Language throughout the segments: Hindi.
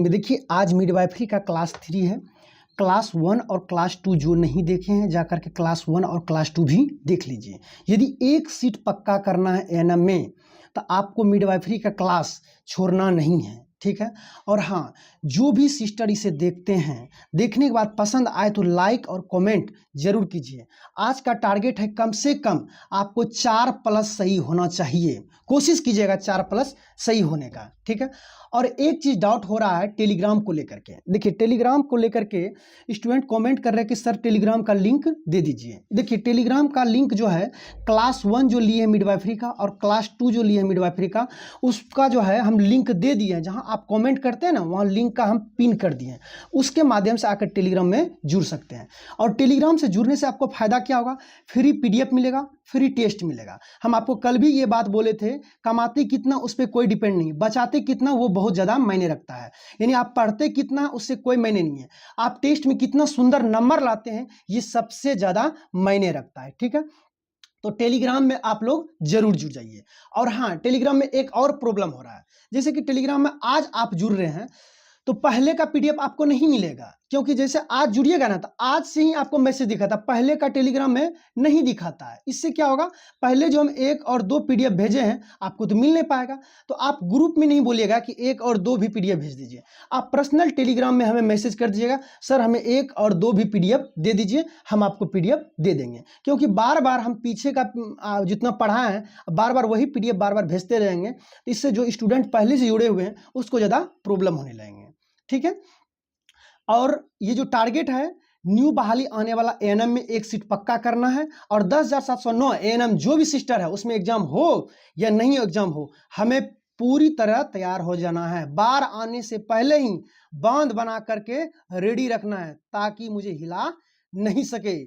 देखिए आज मिडवाइफरी का क्लास 3 है। क्लास 1 और क्लास 2 जो नहीं देखे हैं जाकर के क्लास 1 और क्लास 2 भी देख लीजिए। यदि एक सीट पक्का करना है एएनएम में तो आपको मिडवाइफरी का क्लास छोड़ना नहीं है, ठीक है। और हाँ, जो भी सिस्टर इसे देखते हैं, देखने के बाद पसंद आए तो लाइक और कमेंट जरूर कीजिए। आज का टारगेट है कम से कम आपको 4+ सही होना चाहिए। कोशिश कीजिएगा 4+ सही होने का, ठीक है। और एक चीज़ डाउट हो रहा है टेलीग्राम को लेकर के। देखिए टेलीग्राम को लेकर के स्टूडेंट कमेंट कर रहे हैं कि सर टेलीग्राम का लिंक दे दीजिए। देखिए टेलीग्राम का लिंक जो है क्लास 1 जो लिए है मिडवाइफरी का और क्लास 2 जो लिए है मिडवाइफरी का, उसका जो है हम लिंक दे दिए हैं। जहां आप कमेंट करते हैं ना, वहां लिंक का हम पिन कर दिए हैं। उसके माध्यम से आकर टेलीग्राम में जुड़ सकते हैं। और टेलीग्राम से जुड़ने से आपको फायदा क्या होगा? फ्री पीडीएफ मिलेगा, फ्री टेस्ट मिलेगा। हम आपको कल भी ये बात बोले थे, कमाते कितना उस पर कोई डिपेंड नहीं, बचाते कितना वो बहुत ज़्यादा मायने रखता है। यानी आप पढ़ते कितना उससे कोई मायने नहीं है, आप टेस्ट में कितना सुंदर नंबर लाते हैं ये सबसे ज़्यादा मायने रखता है, ठीक है। तो टेलीग्राम में आप लोग जरूर जुड़ जाइए। और हाँ, टेलीग्राम में एक और प्रॉब्लम हो रहा है, जैसे कि टेलीग्राम में आज आप जुड़ रहे हैं तो पहले का पीडीएफ आपको नहीं मिलेगा, क्योंकि जैसे आज जुड़िएगा ना तो आज से ही आपको मैसेज दिखाता, पहले का टेलीग्राम में नहीं दिखाता है। इससे क्या होगा, पहले जो हम 1 और 2 पीडीएफ भेजे हैं आपको तो मिल नहीं पाएगा। तो आप ग्रुप में नहीं बोलिएगा कि 1 और 2 भी पीडीएफ भेज दीजिए, आप पर्सनल टेलीग्राम में हमें मैसेज कर दीजिएगा, सर हमें 1 और 2 भी पीडीएफ दे दीजिए, हम आपको पीडीएफ दे देंगे। क्योंकि बार बार हम पीछे का जितना पढ़ा है बार बार वही पीडीएफ बार बार भेजते रहेंगे, तो इससे जो स्टूडेंट पहले से जुड़े हुए हैं उसको ज़्यादा प्रॉब्लम होने लगेंगे, ठीक है। और ये जो टारगेट है, न्यू बहाली आने वाला एएनएम में एक सीट पक्का करना है। और 10,709 एएनएम जो भी सिस्टर है उसमें एग्जाम हो या नहीं एग्जाम हो, हमें पूरी तरह तैयार हो जाना है। बार आने से पहले ही बांध बना करके रेडी रखना है ताकि मुझे हिला नहीं सके।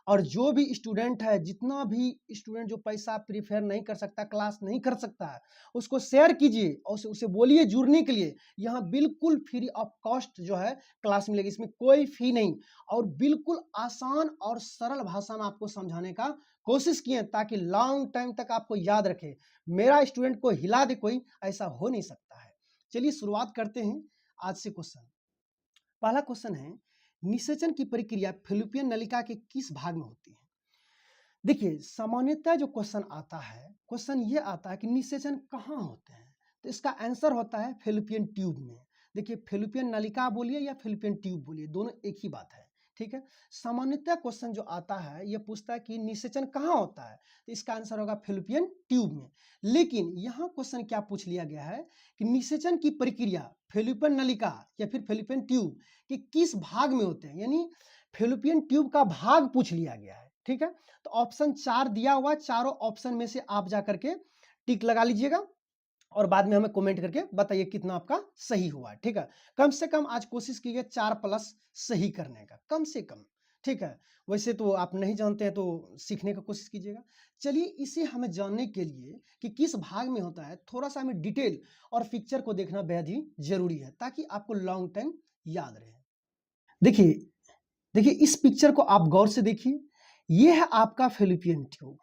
और जो भी स्टूडेंट है, जितना भी स्टूडेंट जो पैसा प्रीफेयर नहीं कर सकता, क्लास नहीं कर सकता है, उसको शेयर कीजिए और उसे बोलिए जुड़ने के लिए। यहाँ बिल्कुल फ्री ऑफ कॉस्ट जो है क्लास मिलेगी, इसमें कोई फी नहीं, और बिल्कुल आसान और सरल भाषा में आपको समझाने का कोशिश किए ताकि लॉन्ग टाइम तक आपको याद रखे। मेरा स्टूडेंट को हिला दे कोई, ऐसा हो नहीं सकता है। चलिए शुरुआत करते हैं आज से क्वेश्चन। पहला क्वेश्चन है, निषेचन की प्रक्रिया फैलोपियन नलिका के किस भाग में होती है? देखिए सामान्यतः जो क्वेश्चन आता है, क्वेश्चन ये आता है कि निषेचन कहाँ होते हैं, तो इसका आंसर होता है फैलोपियन ट्यूब में। देखिए फैलोपियन नलिका बोलिए या फैलोपियन ट्यूब बोलिए, दोनों एक ही बात है, ठीक है। सामान्यतः क्वेश्चन जो आता है ये पूछता है कि निषेचन कहाँ होता है, तो इसका आंसर होगा फैलोपियन ट्यूब में। लेकिन यहाँ क्वेश्चन क्या पूछ लिया गया है कि निषेचन की प्रक्रिया फैलोपियन नलिका या फिर फैलोपियन ट्यूब के किस भाग में होते हैं, यानी फैलोपियन ट्यूब का भाग पूछ लिया गया है, ठीक है। तो ऑप्शन 4 दिया हुआ, चारों ऑप्शन में से आप जाकर के टिक लगा लीजिएगा और बाद में हमें कमेंट करके बताइए कितना आपका सही हुआ है, ठीक है। कम से कम आज कोशिश कीजिए 4+ सही करने का, कम से कम, ठीक है। वैसे तो आप नहीं जानते हैं तो सीखने का कोशिश कीजिएगा। चलिए इसे हमें जानने के लिए कि किस भाग में होता है, थोड़ा सा हमें डिटेल और पिक्चर को देखना बेहद ही जरूरी है ताकि आपको लॉन्ग टाइम याद रहे। देखिए इस पिक्चर को आप गौर से देखिए, ये है आपका फैलोपियन ट्यूब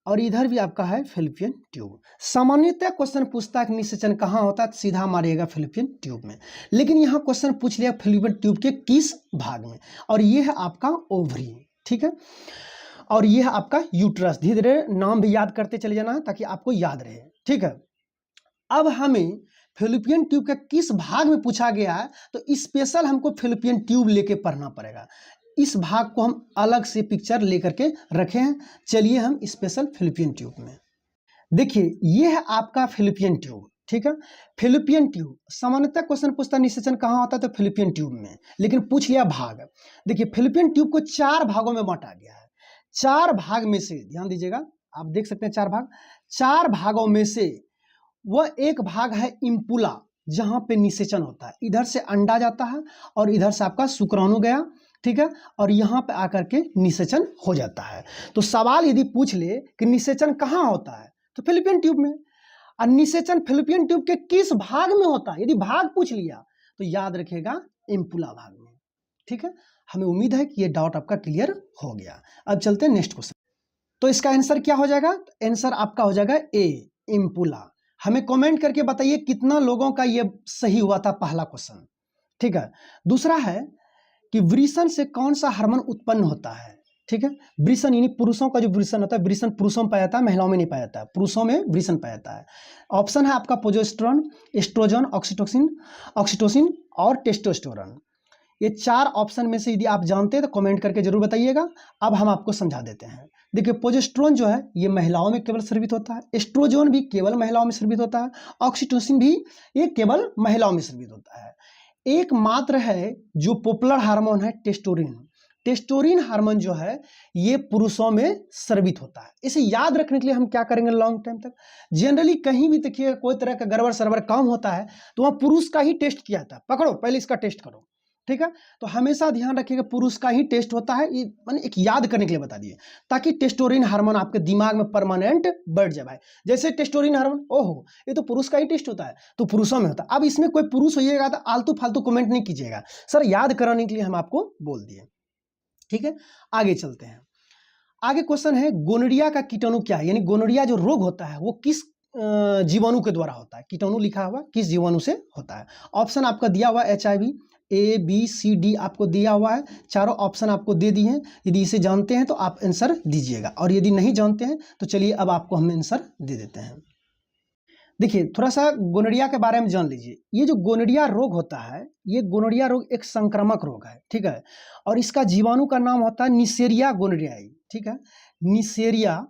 और इधर भी आपका है फैलोपियन ट्यूब। सामान्यतः क्वेश्चन पूछता है कि निषेचन कहाँ होता है, सीधा मारिएगा फैलोपियन ट्यूब में। लेकिन यहाँ क्वेश्चन पूछ लिया फैलोपियन ट्यूब के किस भाग में, और ये है आपका ओवरी, ठीक है। और ये है आपका यूट्रस। धीरे धीरे नाम भी याद करते चले जाना है ताकि आपको याद रहे, ठीक है। अब हमें फैलोपियन ट्यूब के किस भाग में पूछा गया है तो स्पेशल हमको फैलोपियन ट्यूब लेके पढ़ना पड़ेगा। इस भाग को हम अलग से पिक्चर लेकर के रखे हैं। चलिए हम स्पेशल फैलोपियन ट्यूब में देखिए, ये है आपका फैलोपियन ट्यूब, ठीक है। फैलोपियन ट्यूब सामान्यतः क्वेश्चन पूछता है निषेचन कहाँ होता है तो फैलोपियन ट्यूब में, लेकिन पूछ लिया भाग। देखिए फैलोपियन ट्यूब को 4 भागों में बांटा गया है। 4 भाग में से ध्यान दीजिएगा, आप देख सकते हैं 4 भाग। 4 भागों में से वह एक भाग है इम्पुला, जहां पे निषेचन होता है। इधर से अंडा जाता है और इधर से आपका शुक्राणु गया, ठीक है, और यहाँ पे आकर के निषेचन हो जाता है। तो सवाल यदि पूछ ले कि निषेचन कहाँ होता है तो फैलोपियन ट्यूब में, और निषेचन फैलोपियन ट्यूब के किस भाग में होता है, यदि भाग पूछ लिया तो याद रखेगा इम्पुला भाग में, ठीक है। हमें उम्मीद है कि ये डाउट आपका क्लियर हो गया। अब चलते हैं नेक्स्ट क्वेश्चन। तो इसका आंसर क्या हो जाएगा, आंसर आपका हो जाएगा ए, इम्पुला। हमें कमेंट करके बताइए कितना लोगों का ये सही हुआ था पहला क्वेश्चन। ठीक है। दूसरा है कि वृषण से कौन सा हार्मोन उत्पन्न होता है, ठीक है। वृषण यानी पुरुषों का जो वृषण होता है, वृषण पुरुषों में पाया जाता है, महिलाओं में नहीं पाया जाता है, पुरुषों में वृषण पाया जाता है। ऑप्शन है आपका प्रोजेस्टेरोन, एस्ट्रोजन, ऑक्सीटोसिन और टेस्टोस्टेरोन। ये 4 ऑप्शन में से यदि आप जानते हैं तो कमेंट करके जरूर बताइएगा। अब हम आपको समझा देते हैं। देखिए, प्रोजेस्टेरोन जो है ये महिलाओं में केवल स्रावित होता है, एस्ट्रोजन भी केवल महिलाओं में स्रावित होता है, ऑक्सीटोसिन भी ये केवल महिलाओं में स्रावित होता है। एकमात्र है जो पॉपुलर हार्मोन है टेस्टोस्टेरोन। टेस्टोस्टेरोन हार्मोन जो है ये पुरुषों में स्रावित होता है। इसे याद रखने के लिए हम क्या करेंगे लॉन्ग टाइम तक, जनरली कहीं भी देखिए कोई तरह का गड़बड़ सरबर काम होता है तो वहाँ पुरुष का ही टेस्ट किया जाता है। पकड़ो, पहले इसका टेस्ट करो, ठीक है। तो हमेशा ध्यान रखिएगा पुरुष का ही टेस्ट होता है, ये मैंने एक याद करने के लिए बता दिए ताकि टेस्टोस्टेरोन हार्मोन आपके दिमाग में परमानेंट बैठ जाए। भाई जैसे टेस्टोस्टेरोन हार्मोन, ओहो ये तो पुरुष का ही टेस्ट होता है, तो पुरुषों में होता है। अब इसमें कोई पुरुष होइएगा तो आलतू फालतू कमेंट नहीं कीजिएगा, सर याद कराने के लिए हम आपको बोल दिए, ठीक है। आगे चलते हैं। आगे क्वेश्चन है गोनोरिया का कीटाणु क्या है, यानी गोनोरिया जो रोग होता है वो किस जीवाणु के द्वारा होता है। कीटाणु लिखा हुआ किस जीवाणु से होता है। ऑप्शन आपका दिया हुआ HIV, ABCD आपको दिया हुआ है, चारों ऑप्शन आपको दे दिए हैं। यदि इसे जानते हैं तो आप आंसर दीजिएगा, और यदि नहीं जानते हैं तो चलिए अब आपको हम आंसर दे देते हैं। देखिए थोड़ा सा गोनोरिया के बारे में जान लीजिए। ये जो गोनोरिया रोग होता है, ये गोनोरिया रोग एक संक्रामक रोग है, ठीक है। और इसका जीवाणु का नाम होता है निसेरिया गोनोरियाई, ठीक है, निसेरिया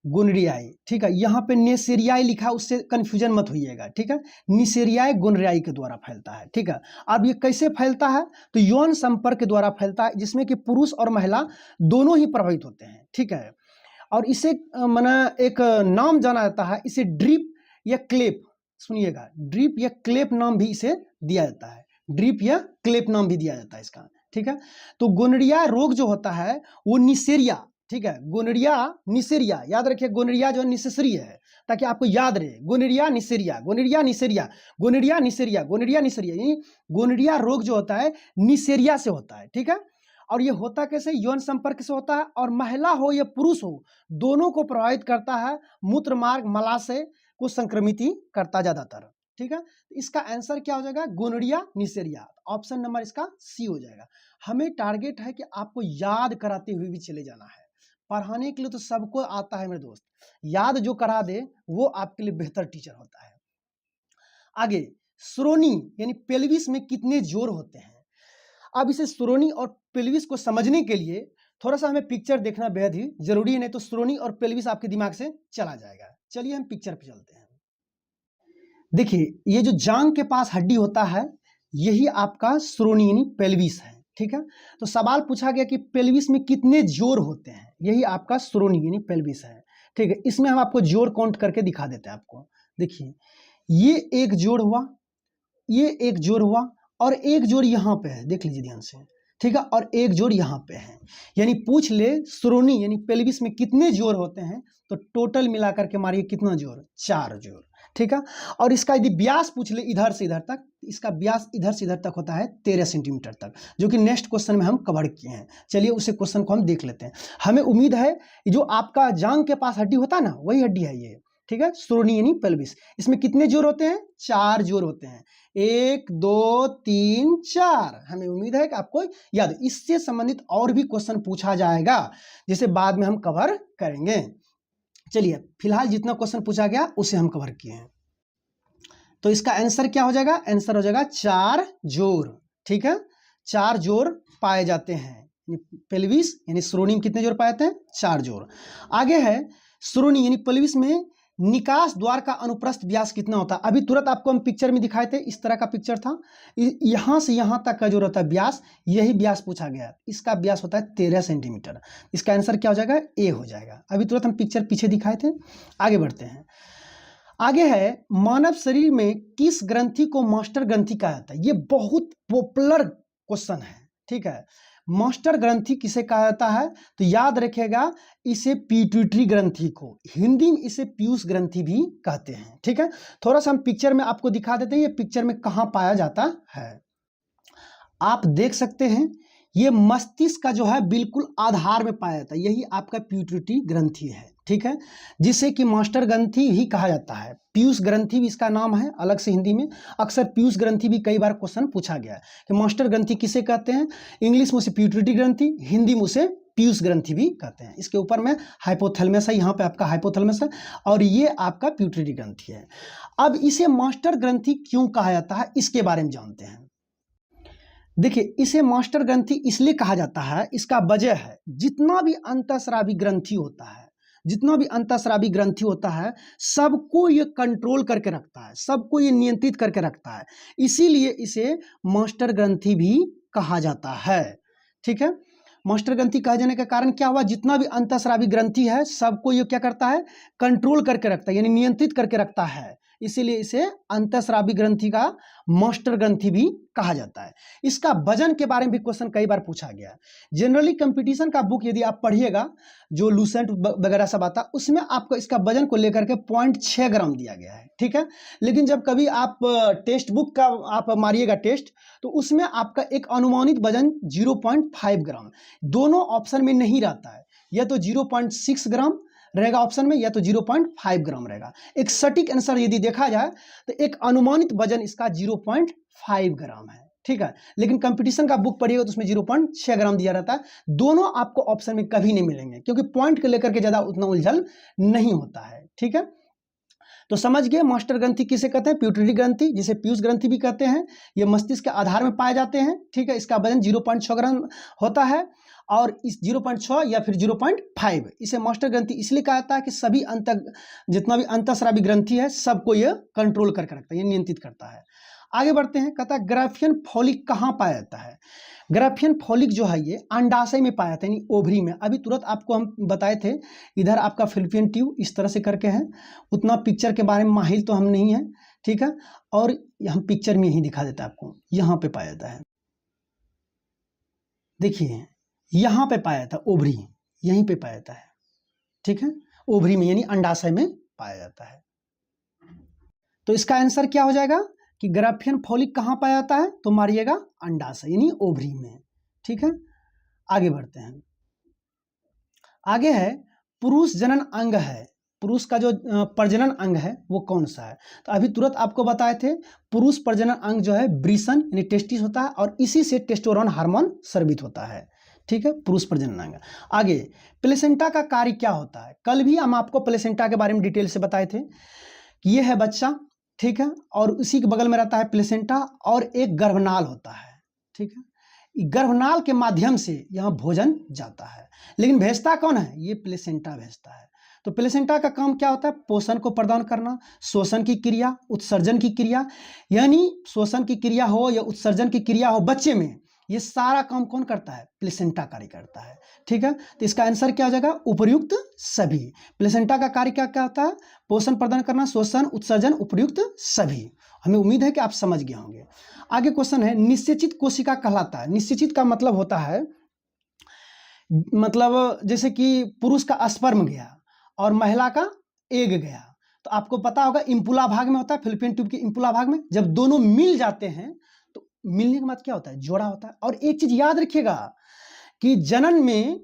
गोनोरियाई, ठीक है। यहाँ पे नेसेरियाई लिखा, उससे कंफ्यूजन मत होइएगा, ठीक है। निसेरियाई गोनोरियाई के द्वारा फैलता है, ठीक है। अब ये कैसे फैलता है, तो यौन संपर्क के द्वारा फैलता है, जिसमें कि पुरुष और महिला दोनों ही प्रभावित होते हैं, ठीक है। और इसे माना एक नाम जाना जाता है, इसे ड्रिप या क्लेप, सुनिएगा, ड्रिप या क्लेप नाम भी इसे दिया जाता है, ड्रिप या क्लेप नाम भी दिया जाता है इसका, ठीक है। तो गोनोरिया रोग जो होता है वो निसेरिया, ठीक है, गोनोरिया निसेरिया, याद रखिए गोनोरिया जो निसेसरी है ताकि आपको याद रहे, gonorrhoea Neisseria, gonorrhoea Neisseria, gonorrhoea Neisseria, gonorrhoea Neisseria, यानी गोनोरिया रोग जो होता है निसेरिया से होता है, ठीक है। और ये होता कैसे, यौन संपर्क से होता है, और महिला हो या पुरुष हो दोनों को प्रभावित करता है, मूत्र मार्ग मलाशय को संक्रमित ही करता ज्यादातर, ठीक है। इसका आंसर क्या हो जाएगा, गोनोरिया निसेरिया, ऑप्शन नंबर इसका सी हो जाएगा। हमें टारगेट है कि आपको याद कराते हुए भी चले जाना है, पढ़ाने के लिए तो सबको आता है मेरे दोस्त, याद जो करा दे वो आपके लिए बेहतर टीचर होता है। आगे, श्रोणी यानी पेल्विस में कितने जोड़ होते हैं। अब इसे श्रोणी और पेल्विस को समझने के लिए थोड़ा सा हमें पिक्चर देखना बेहद ही जरूरी है, नहीं तो श्रोणी और पेल्विस आपके दिमाग से चला जाएगा। चलिए हम पिक्चर पे चलते हैं। देखिए ये जो जांघ के पास हड्डी होता है यही आपका श्रोणी यानी पेल्विस है, ठीक है। तो सवाल पूछा गया कि पेल्विस में कितने जोड़ होते हैं, यही आपका श्रोणी यानी पेल्विस है, ठीक है। इसमें हम आपको जोड़ काउंट करके दिखा देते हैं आपको। देखिए ये एक जोड़ हुआ, ये एक जोड़ हुआ, और एक जोड़ यहाँ पे है, देख लीजिए ध्यान से, ठीक है, और एक जोड़ यहाँ पे है। यानी पूछ ले श्रोणी यानी पेल्विस में कितने जोड़ होते हैं, तो टोटल मिलाकर के मारिए कितना जोड़, 4 जोड़, ठीक है। और इसका यदि व्यास पूछ ले इधर से इधर तक, इसका व्यास इधर से इधर तक होता है 13 सेंटीमीटर तक, जो कि नेक्स्ट क्वेश्चन में हम कवर किए हैं। चलिए उसे क्वेश्चन को हम देख लेते हैं। हमें उम्मीद है जो आपका जांघ के पास हड्डी होता है ना, वही हड्डी है ये, ठीक है, श्रोणी यानी पेल्विस। इसमें कितने जोड़ होते हैं, 4 जोड़ होते हैं, 1 2 3 4। हमें उम्मीद है कि आपको याद, इससे संबंधित और भी क्वेश्चन पूछा जाएगा जिसे बाद में हम कवर करेंगे। चलिए फिलहाल जितना क्वेश्चन पूछा गया उसे हम कवर किए हैं। तो इसका आंसर क्या हो जाएगा, आंसर हो जाएगा 4 जोड़, ठीक है। 4 जोड़ पाए जाते हैं पेल्विस यानी श्रोणी में कितने जोड़ पाए जाते हैं, 4 जोड़। आगे है श्रोणी यानी पेल्विस में निकास द्वार का अनुप्रस्थ व्यास कितना होता है। अभी तुरंत आपको हम पिक्चर में दिखाए थे, इस तरह का पिक्चर था, यहां से यहां तक का जो रहता है व्यास, यही व्यास पूछा गया। इसका व्यास होता है 13 सेंटीमीटर। इसका आंसर क्या हो जाएगा, ए हो जाएगा। अभी तुरंत हम पिक्चर पीछे दिखाए थे। आगे बढ़ते हैं। आगे है मानव शरीर में किस ग्रंथि को मास्टर ग्रंथि कहा जाता है। ये बहुत पॉपुलर क्वेश्चन है, ठीक है। मास्टर ग्रंथि किसे कहा जाता है, तो याद रखिएगा इसे पिट्यूटरी ग्रंथि को, हिंदी में इसे पीयूष ग्रंथि भी कहते हैं, ठीक है। थोड़ा सा हम पिक्चर में आपको दिखा देते हैं ये पिक्चर में कहाँ पाया जाता है। आप देख सकते हैं ये मस्तिष्क का जो है बिल्कुल आधार में पाया जाता है, यही आपका पिट्यूटरी ग्रंथि है, ठीक है, जिसे कि मास्टर ग्रंथि ही कहा जाता है। पीयूष ग्रंथि भी इसका नाम है अलग से हिंदी में। अक्सर पीयूष ग्रंथि भी कई बार क्वेश्चन पूछा गया है कि मास्टर ग्रंथि किसे कहते हैं। इंग्लिश में उसे पिट्यूटरी ग्रंथि, हिंदी में उसे पीयूष ग्रंथि भी कहते हैं। इसके ऊपर में हाइपोथैलेमस है, यहाँ पे आपका हाइपोथैलेमस है और ये आपका पिट्यूटरी ग्रंथि है। अब इसे मास्टर ग्रंथि क्यों कहा जाता है इसके बारे में जानते हैं। देखिए, इसे मास्टर ग्रंथि इसलिए कहा जाता है, इसका वजह है जितना भी अंतःस्रावी ग्रंथि होता है, जितना भी अंतःस्रावी ग्रंथि होता है सबको ये कंट्रोल करके रखता है, सबको ये नियंत्रित करके रखता है, इसीलिए इसे मास्टर ग्रंथि भी कहा जाता है। ठीक है, मास्टर ग्रंथि कहे जाने का कारण क्या हुआ, जितना भी अंतःस्रावी ग्रंथि है सबको ये क्या करता है, कंट्रोल करके रखता है, यानी नियंत्रित करके रखता है, इसीलिए इसे अंतःस्रावी ग्रंथि का मास्टर ग्रंथि भी कहा जाता है। इसका वजन के बारे में भी क्वेश्चन कई बार पूछा गया है। जनरली कंपटीशन का बुक यदि आप पढ़िएगा, जो लूसेंट वगैरह सब आता, उसमें आपको इसका वजन को लेकर के 0.6 ग्राम दिया गया है। ठीक है, लेकिन जब कभी आप टेक्स्ट बुक का आप मारिएगा टेस्ट, तो उसमें आपका एक अनुमानित वजन 0.5 ग्राम, दोनों ऑप्शन में नहीं रहता है, या तो 0.6 ग्राम रहेगा ऑप्शन में, या तो 0.5 ग्राम रहेगा। एक सटीक आंसर यदि देखा जाए तो एक अनुमानित वजन इसका 0.5 ग्राम है। ठीक है, लेकिन कंपटीशन का बुक पढ़िएगा तो उसमें 0.6 ग्राम दिया रहता है। दोनों आपको ऑप्शन में कभी नहीं मिलेंगे, क्योंकि पॉइंट को लेकर के ज्यादा उतना उलझन नहीं होता है। ठीक है, तो समझ गए मास्टर ग्रंथि किसे कहते हैं, पिट्यूटरी ग्रंथि, जिसे पीयूष ग्रंथि भी कहते हैं। ये मस्तिष्क के आधार में पाए जाते हैं। ठीक है, इसका वजन 0.6 ग्राम होता है, और इस 0.6 या फिर 0.5 इसे मास्टर ग्रंथि इसलिए कहा जाता है कि सभी जितना भी अंतःस्रावी ग्रंथि है सबको यह कंट्रोल करके रखता है, ये नियंत्रित करता है। आगे बढ़ते हैं, कहता है ग्राफियन फॉलिक कहाँ पाया जाता है। ग्राफियन फॉलिक जो है ये अंडाशय में पाया जाता है, यानी ओवरी में। अभी तुरंत आपको हम बताए थे, इधर आपका फिलिपियन ट्यूब इस तरह से करके है, उतना पिक्चर के बारे में माहिर तो हम नहीं है। ठीक है, और हम पिक्चर में ही दिखा देता है आपको, यहाँ पे पाया जाता है। देखिए यहाँ पे पाया जाता है ओवरी, यहीं पे पाया जाता है। ठीक है, ओवरी में यानी अंडाशय में पाया जाता है। तो इसका आंसर क्या हो जाएगा कि ग्राफियन फॉलिक कहाँ पाया जाता है, तो मारिएगा अंडाशय यानी ओवरी में। ठीक है, आगे बढ़ते हैं। आगे है पुरुष जनन अंग है, पुरुष का जो प्रजनन अंग है वो कौन सा है। तो अभी तुरंत आपको बताए थे, पुरुष प्रजनन अंग जो है ब्रिसन यानी टेस्टिस होता है, और इसी से टेस्टोस्टेरोन हार्मोन स्रावित होता है। ठीक है, पुरुष प्रजनन अंग। आगे प्लेसेंटा का कार्य क्या होता है, कल भी हम आपको प्लेसेंटा के बारे में डिटेल से बताए थे कि ये है बच्चा। ठीक है, और उसी के बगल में रहता है प्लेसेंटा, और एक गर्भनाल होता है। ठीक है, गर्भनाल के माध्यम से यहाँ भोजन जाता है, लेकिन भेजता कौन है, ये प्लेसेंटा भेजता है। तो प्लेसेंटा का काम क्या होता है, पोषण को प्रदान करना, शोषण की क्रिया, उत्सर्जन की क्रिया, यानी शोषण की क्रिया हो या उत्सर्जन की क्रिया हो बच्चे में, ये सारा काम कौन करता है, प्लेसेंटा कार्य करता है। ठीक है, तो इसका आंसर क्या हो जाएगा, उपर्युक्त सभी। प्लेसेंटा का कार्य क्या क्या होता है, पोषण प्रदान करना, शोषण, उत्सर्जन, उपर्युक्त सभी। हमें उम्मीद है कि आप समझ गए होंगे। आगे क्वेश्चन है, निश्चेचित कोशिका कहलाता है। निश्चेचित का मतलब होता है, मतलब जैसे कि पुरुष का स्पर्म गया और महिला का एग गया, तो आपको पता होगा इंपुला भाग में होता है, फिलिपियन ट्यूब के इंपुला भाग में जब दोनों मिल जाते हैं तो मिलने के बाद क्या होता है, जोड़ा होता है। और एक चीज याद रखिएगा कि जनन में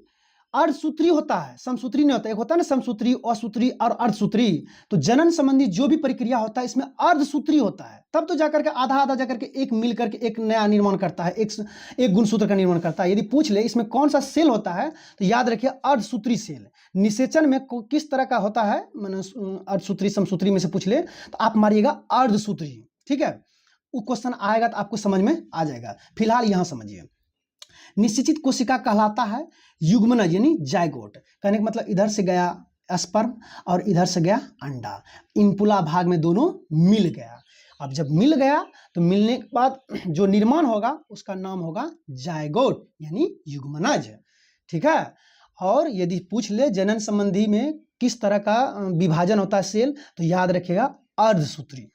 अर्धसूत्री होता है, समसूत्री नहीं होता। एक होता है ना समसूत्री, असूत्री और अर्धसूत्री। तो जनन संबंधी जो भी प्रक्रिया होता है इसमें अर्धसूत्री होता है, तब तो जाकर के आधा आधा जाकर के एक मिल करके एक नया निर्माण करता है, एक गुणसूत्र का निर्माण करता है। यदि पूछ ले इसमें कौन सा सेल होता है, तो याद रखिए अर्धसूत्री सेल। निषेचन में किस तरह का होता है, अर्धसूत्री समसूत्री में से पूछ ले तो आप मारिएगा अर्धसूत्री। ठीक है, वो क्वेश्चन आएगा तो आपको समझ में आ जाएगा। फिलहाल यहां समझिए, निश्चित कोशिका कहलाता है युग्मनज यानी जायगोट। कहने का मतलब इधर से गया स्पर्म और इधर से गया अंडा, इंपुला भाग में दोनों मिल गया। अब जब मिल गया तो मिलने के बाद जो निर्माण होगा उसका नाम होगा जायगोट यानी युग्मनज। ठीक है, और यदि पूछ ले जनन संबंधी में किस तरह का विभाजन होता है सेल, तो याद रखिएगा अर्धसूत्री।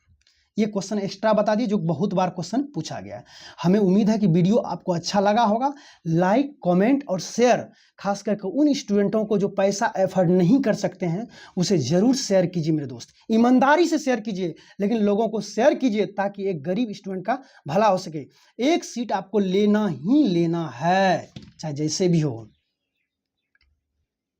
ये क्वेश्चन एक्स्ट्रा बता दिए जो बहुत बार क्वेश्चन पूछा गया है। हमें उम्मीद है कि वीडियो आपको अच्छा लगा होगा। लाइक, कमेंट और शेयर, खास करके उन स्टूडेंटों को जो पैसा एफर्ट नहीं कर सकते हैं उसे जरूर शेयर कीजिए मेरे दोस्त। ईमानदारी से शेयर कीजिए, लेकिन लोगों को शेयर कीजिए ताकि एक गरीब स्टूडेंट का भला हो सके। एक सीट आपको लेना ही लेना है, चाहे जैसे भी हो।